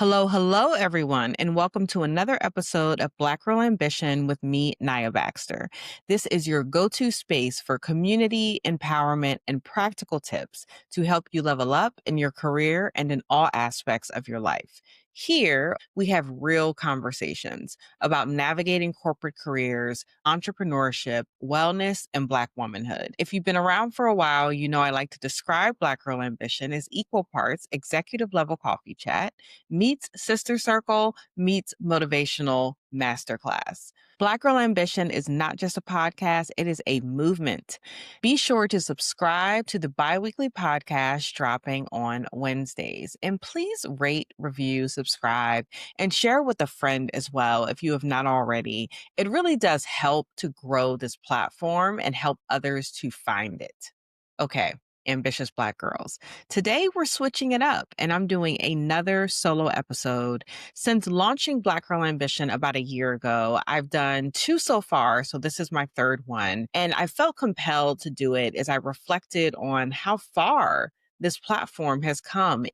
Hello, hello, everyone, and welcome to another episode of Black Girl Ambition with me, Naya Baxter. This is your go to space for community, empowerment, and practical tips to help you level up in your career and in all aspects of your life. Here, we have real conversations about navigating corporate careers, entrepreneurship, wellness, and Black womanhood. If you've been around for a while, you know I like to describe Black Girl Ambition as equal parts executive level coffee chat meets Sister Circle meets Motivational Masterclass. Black Girl Ambition is not just a podcast, it is a movement. Be sure to subscribe to the bi-weekly podcast dropping on Wednesdays. And please rate, review, subscribe, and share with a friend as well if you have not already. It really does help to grow this platform and help others to find it. Okay, ambitious Black girls. Today, we're switching it up, and I'm doing another solo episode. Since launching Black Girl Ambition about a year ago, I've done two so far, so this is my third one. And I felt compelled to do it as I reflected on how far this platform has come.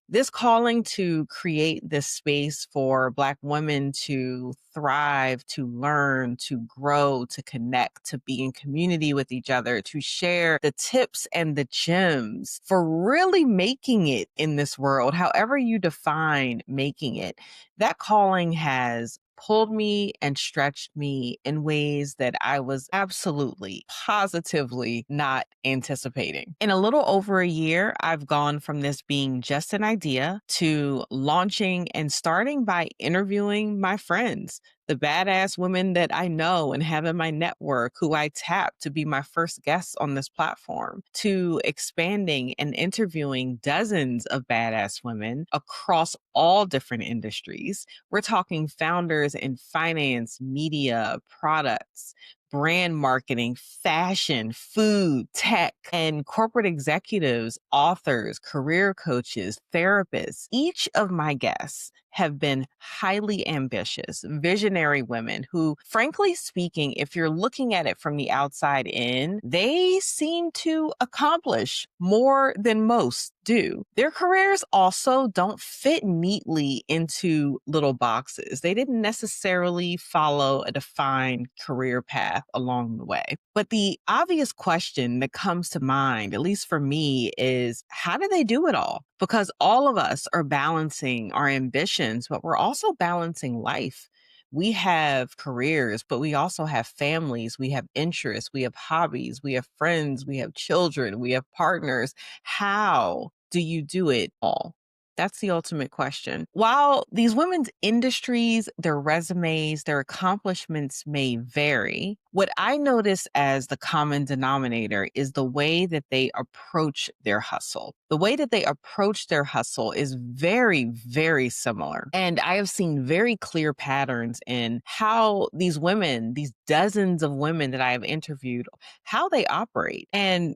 This calling to create this space for Black women to thrive, to learn, to grow, to connect, to be in community with each other, to share the tips and the gems for really making it in this world, however you define making it. That calling has pulled me and stretched me in ways that I was absolutely, positively not anticipating. In a little over a year, I've gone from this being just an idea to launching and starting by interviewing my friends, the badass women that I know and have in my network who I tap to be my first guests on this platform, to expanding and interviewing dozens of badass women across all different industries. We're talking founders in finance, media, products, brand marketing, fashion, food, tech, and corporate executives, authors, career coaches, therapists. Each of my guests have been highly ambitious, visionary women who, frankly speaking, if you're looking at it from the outside in, they seem to accomplish more than most do. Their careers also don't fit neatly into little boxes. They didn't necessarily follow a defined career path along the way. But the obvious question that comes to mind, at least for me, is how do they do it all? Because all of us are balancing our ambitions, but we're also balancing life. We have careers, but we also have families, we have interests, we have hobbies, we have friends, we have children, we have partners. How do you do it all? That's the ultimate question. While these women's industries, their resumes, their accomplishments may vary, what I notice as the common denominator is the way that they approach their hustle. The way that they approach their hustle is very, very similar. And I have seen very clear patterns in how these women, these dozens of women that I have interviewed, how they operate. And,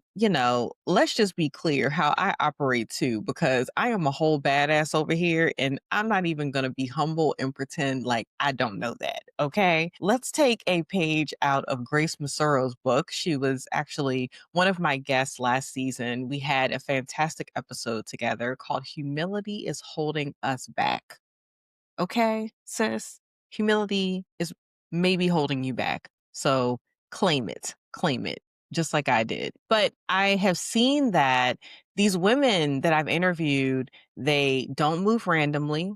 let's just be clear how I operate too, because I am a whole badass over here and I'm not even going to be humble and pretend like I don't know that. Okay. Let's take a page out of Grace Masoro's book. She was actually one of my guests last season. We had a fantastic episode together called Humility is Holding Us Back. Okay, sis, humility is maybe holding you back. So claim it, just like I did. But I have seen that these women that I've interviewed, they don't move randomly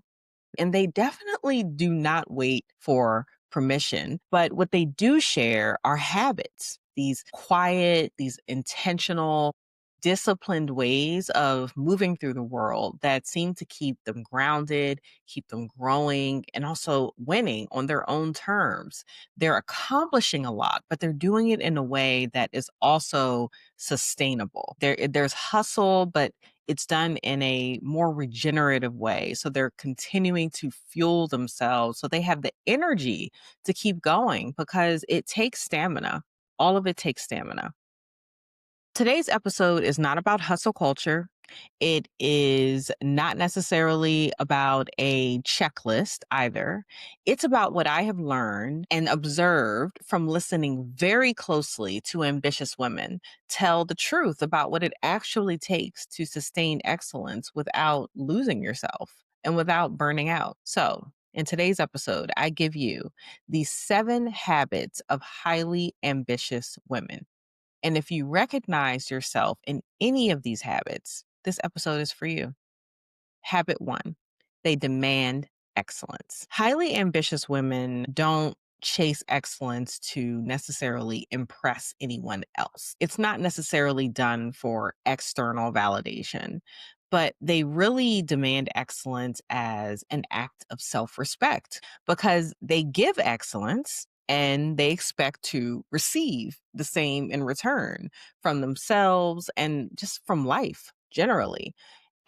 and they definitely do not wait for permission. But what they do share are habits, these quiet, these intentional, disciplined ways of moving through the world that seem to keep them grounded, keep them growing, and also winning on their own terms. They're accomplishing a lot, but they're doing it in a way that is also sustainable. There's hustle, but it's done in a more regenerative way. So they're continuing to fuel themselves. So they have the energy to keep going because it takes stamina. All of it takes stamina. Today's episode is not about hustle culture. It is not necessarily about a checklist either. It's about what I have learned and observed from listening very closely to ambitious women tell the truth about what it actually takes to sustain excellence without losing yourself. and without burning out. So, in today's episode, I give you the 7 habits of highly ambitious women. And if you recognize yourself in any of these habits, this episode is for you. Habit 1, they demand excellence. Highly ambitious women don't chase excellence to necessarily impress anyone else. It's not necessarily done for external validation, but they really demand excellence as an act of self respect because they give excellence and they expect to receive the same in return from themselves and just from life generally.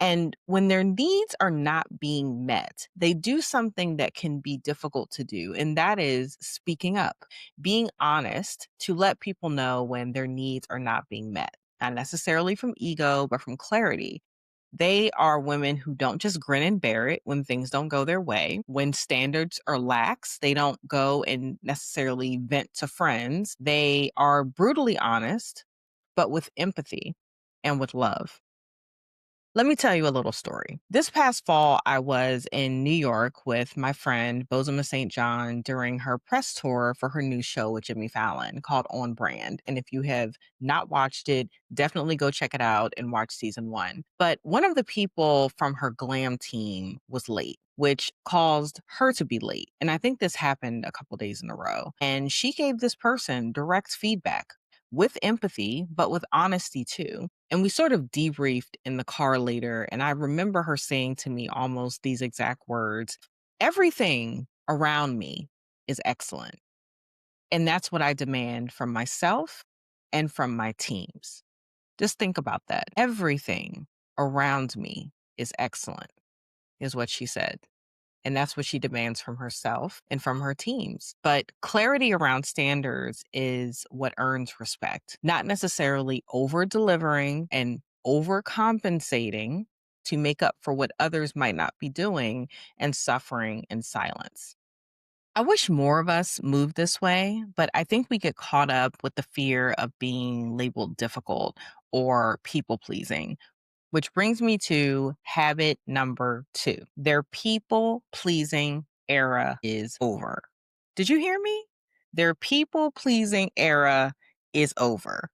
And when their needs are not being met, they do something that can be difficult to do, and that is speaking up, being honest to let people know when their needs are not being met, not necessarily from ego, but from clarity. They are women who don't just grin and bear it when things don't go their way. When standards are lax, they don't go and necessarily vent to friends. They are brutally honest, but with empathy and with love. Let me tell you a little story. This past fall, I was in New York with my friend Bozoma St. John during her press tour for her new show with Jimmy Fallon called On Brand. And if you have not watched it, definitely go check it out and watch season 1. But one of the people from her glam team was late, which caused her to be late. And I think this happened a couple days in a row. And she gave this person direct feedback with empathy, but with honesty too. And we sort of debriefed in the car later. And I remember her saying to me almost these exact words: everything around me is excellent. And that's what I demand from myself and from my teams. Just think about that. Everything around me is excellent, is what she said. And that's what she demands from herself and from her teams. But clarity around standards is what earns respect, not necessarily over delivering and overcompensating to make up for what others might not be doing and suffering in silence. I wish more of us moved this way, but I think we get caught up with the fear of being labeled difficult or people pleasing, which brings me to habit number 2. Their people pleasing era is over. Did you hear me? Their people pleasing era is over.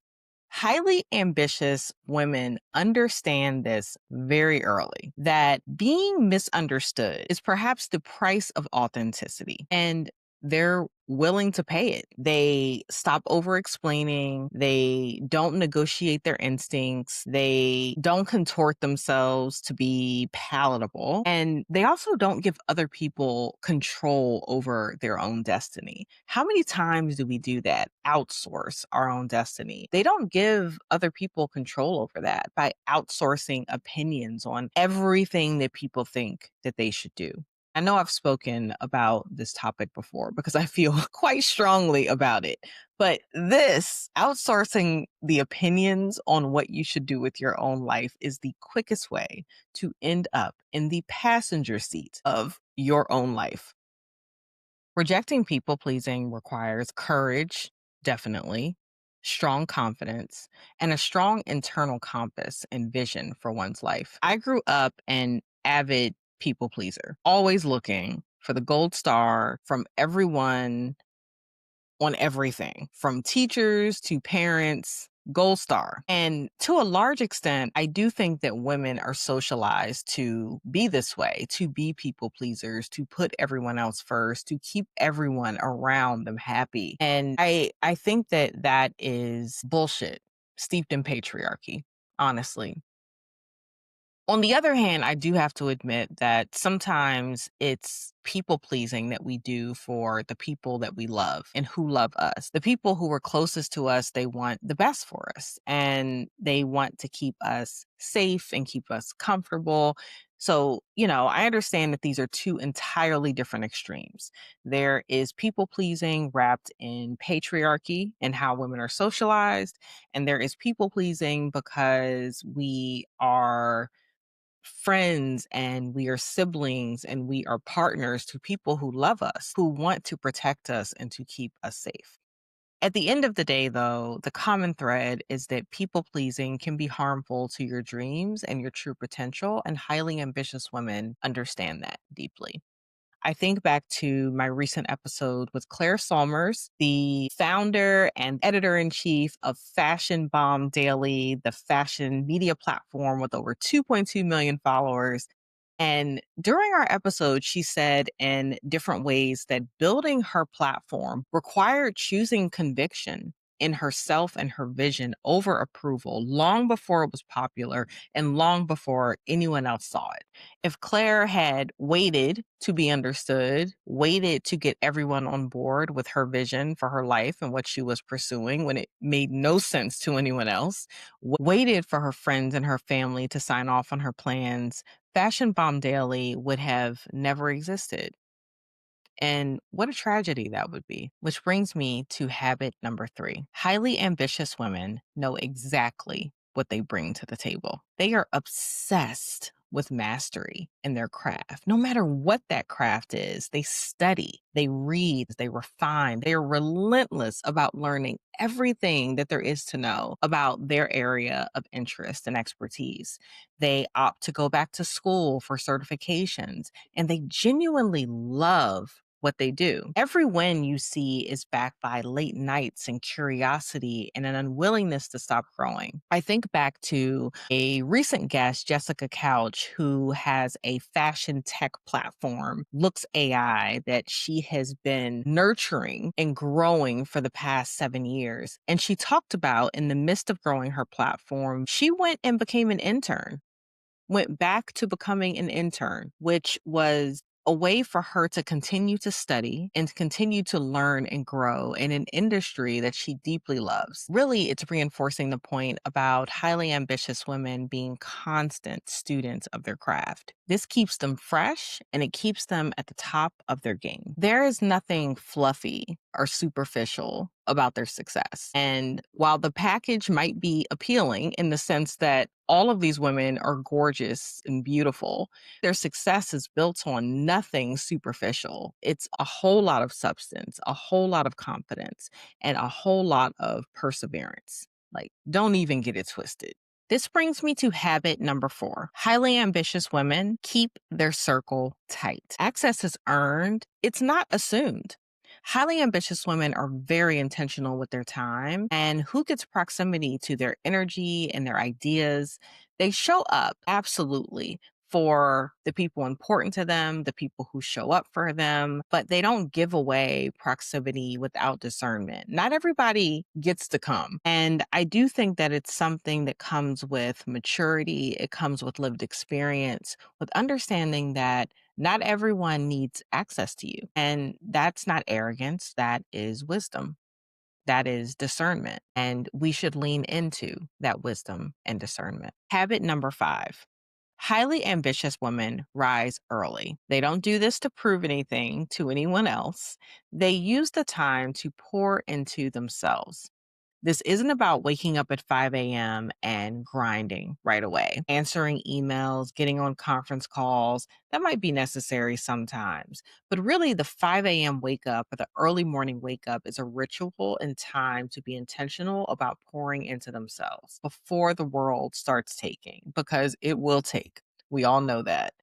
Highly ambitious women understand this very early, that being misunderstood is perhaps the price of authenticity. And they're willing to pay it. They stop over explaining. They don't negotiate their instincts. They don't contort themselves to be palatable. And they also don't give other people control over their own destiny. How many times do we do that? Outsource our own destiny. They don't give other people control over that by outsourcing opinions on everything that people think that they should do. I know I've spoken about this topic before because I feel quite strongly about it. But this outsourcing the opinions on what you should do with your own life is the quickest way to end up in the passenger seat of your own life. Rejecting people pleasing requires courage, definitely, strong confidence, and a strong internal compass and vision for one's life. I grew up an avid people pleaser, always looking for the gold star from everyone on everything, from teachers to parents, gold star. And to a large extent, I do think that women are socialized to be this way, to be people pleasers, to put everyone else first, to keep everyone around them happy. And I think that that is bullshit, steeped in patriarchy, honestly. On the other hand, I do have to admit that sometimes it's people pleasing that we do for the people that we love and who love us. The people who are closest to us, they want the best for us and they want to keep us safe and keep us comfortable. So, I understand that these are 2 entirely different extremes. There is people pleasing wrapped in patriarchy and how women are socialized, and there is people pleasing because we are friends and we are siblings and we are partners to people who love us, who want to protect us and to keep us safe. At the end of the day, though, the common thread is that people pleasing can be harmful to your dreams and your true potential, and highly ambitious women understand that deeply. I think back to my recent episode with Claire Solmers, the founder and editor in chief of Fashion Bomb Daily, the fashion media platform with over 2.2 million followers. And during our episode, she said in different ways that building her platform required choosing conviction in herself and her vision over approval long before it was popular and long before anyone else saw it. If Claire had waited to be understood, waited to get everyone on board with her vision for her life and what she was pursuing when it made no sense to anyone else, waited for her friends and her family to sign off on her plans, Fashion Bomb Daily would have never existed. And what a tragedy that would be. Which brings me to habit number 3. Highly ambitious women know exactly what they bring to the table. They are obsessed with mastery in their craft. No matter what that craft is, they study, they read, they refine. They are relentless about learning everything that there is to know about their area of interest and expertise. They opt to go back to school for certifications, and they genuinely love what they do. Every win you see is backed by late nights and curiosity and an unwillingness to stop growing. I think back to a recent guest, Jessica Couch, who has a fashion tech platform, Looks AI, that she has been nurturing and growing for the past 7 years. And she talked about in the midst of growing her platform, she went and became an intern, went back to becoming an intern, which was a way for her to continue to study and continue to learn and grow in an industry that she deeply loves. Really, it's reinforcing the point about highly ambitious women being constant students of their craft. This keeps them fresh and it keeps them at the top of their game. There is nothing fluffy or superficial about their success. And while the package might be appealing in the sense that all of these women are gorgeous and beautiful, their success is built on nothing superficial. It's a whole lot of substance, a whole lot of confidence, and a whole lot of perseverance. Like, don't even get it twisted. This brings me to habit number 4. Highly ambitious women keep their circle tight. Access is earned, it's not assumed. Highly ambitious women are very intentional with their time and who gets proximity to their energy and their ideas. They show up absolutely for the people important to them, the people who show up for them, but they don't give away proximity without discernment. Not everybody gets to come. And I do think that it's something that comes with maturity, it comes with lived experience, with understanding that not everyone needs access to you. And that's not arrogance, that is wisdom. That is discernment. And we should lean into that wisdom and discernment. Habit number 5. Highly ambitious women rise early. They don't do this to prove anything to anyone else. They use the time to pour into themselves. This isn't about waking up at 5 a.m. and grinding right away, answering emails, getting on conference calls. That might be necessary sometimes. But really, the 5 a.m. wake up or the early morning wake up is a ritual and time to be intentional about pouring into themselves before the world starts taking, because it will take. We all know that.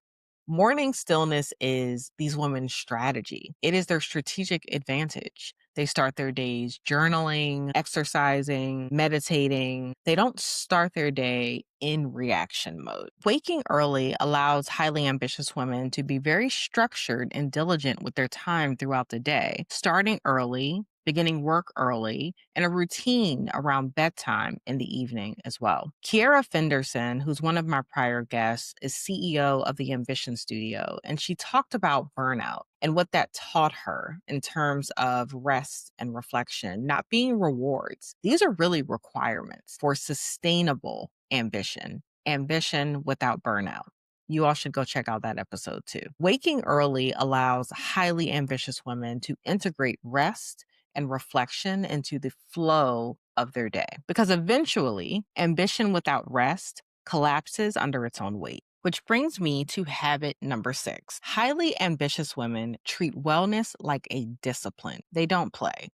Morning stillness is these women's strategy. It is their strategic advantage. They start their days journaling, exercising, meditating. They don't start their day in reaction mode. Waking early allows highly ambitious women to be very structured and diligent with their time throughout the day, starting early, beginning work early, and a routine around bedtime in the evening as well. Kiara Fenderson, who's one of my prior guests, is CEO of the Ambition Studio, and she talked about burnout and what that taught her in terms of rest and reflection, not being rewards. These are really requirements for sustainable ambition, ambition without burnout. You all should go check out that episode too. Waking early allows highly ambitious women to integrate rest and reflection into the flow of their day. Because eventually, ambition without rest collapses under its own weight. Which brings me to habit number 6. Highly ambitious women treat wellness like a discipline. They don't play.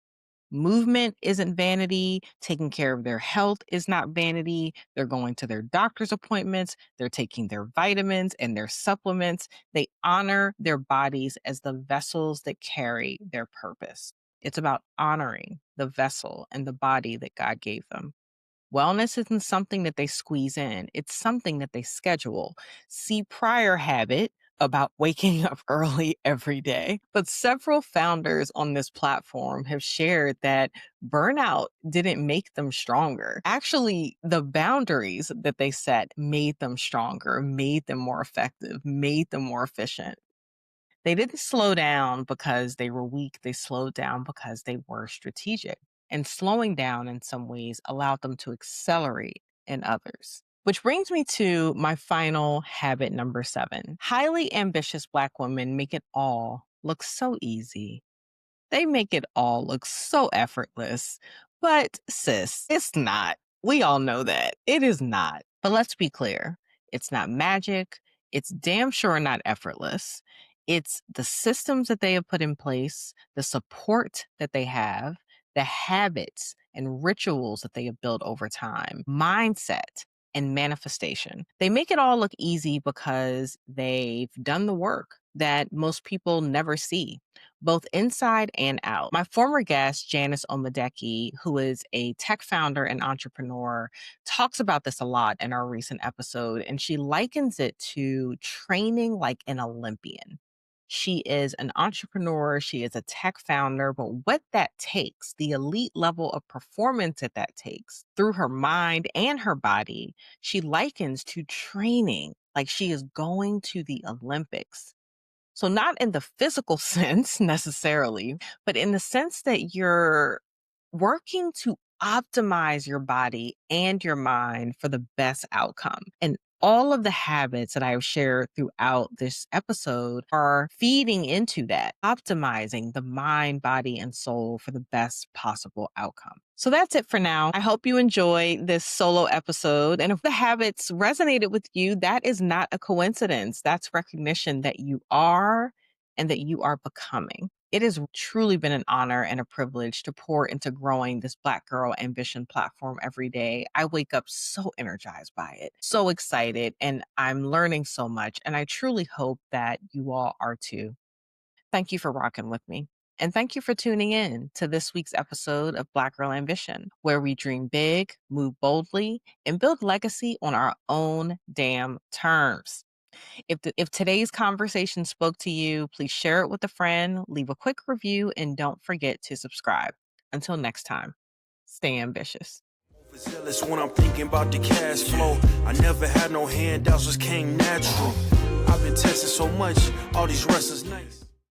Movement isn't vanity. Taking care of their health is not vanity. They're going to their doctor's appointments. They're taking their vitamins and their supplements. They honor their bodies as the vessels that carry their purpose. It's about honoring the vessel and the body that God gave them. Wellness isn't something that they squeeze in, it's something that they schedule. See prior habit about waking up early every day. But several founders on this platform have shared that burnout didn't make them stronger. Actually, the boundaries that they set made them stronger, made them more effective, made them more efficient. They didn't slow down because they were weak. They slowed down because they were strategic. And slowing down in some ways allowed them to accelerate in others. Which brings me to my final habit number 7. Highly ambitious Black women make it all look so easy. They make it all look so effortless. But sis, it's not. We all know that. It is not. But let's be clear. It's not magic. It's damn sure not effortless. It's the systems that they have put in place, the support that they have, the habits and rituals that they have built over time, mindset and manifestation. They make it all look easy because they've done the work that most people never see, both inside and out. My former guest, Janice Omedeki, who is a tech founder and entrepreneur, talks about this a lot in our recent episode, and she likens it to training like an Olympian. She is an entrepreneur, she is a tech founder, but what that takes, the elite level of performance that takes through her mind and her body, she likens to training like she is going to the Olympics. So, not in the physical sense necessarily, but in the sense that you're working to optimize your body and your mind for the best outcome. And all of the habits that I've shared throughout this episode are feeding into that, optimizing the mind, body, and soul for the best possible outcome. So that's it for now. I hope you enjoy this solo episode. And if the habits resonated with you, that is not a coincidence. That's recognition that you are and that you are becoming. It has truly been an honor and a privilege to pour into growing this Black Girl Ambition platform every day. I wake up so energized by it, so excited, and I'm learning so much. And I truly hope that you all are too. Thank you for rocking with me. And thank you for tuning in to this week's episode of Black Girl Ambition, where we dream big, move boldly, and build legacy on our own damn terms. If today's conversation spoke to you, please share it with a friend, leave a quick review, and don't forget to subscribe. Until next time, stay ambitious. Overzealous when I'm thinking about the cash flow. I never had no handouts, just came natural. I've been testing so much, all these wrestlers nice.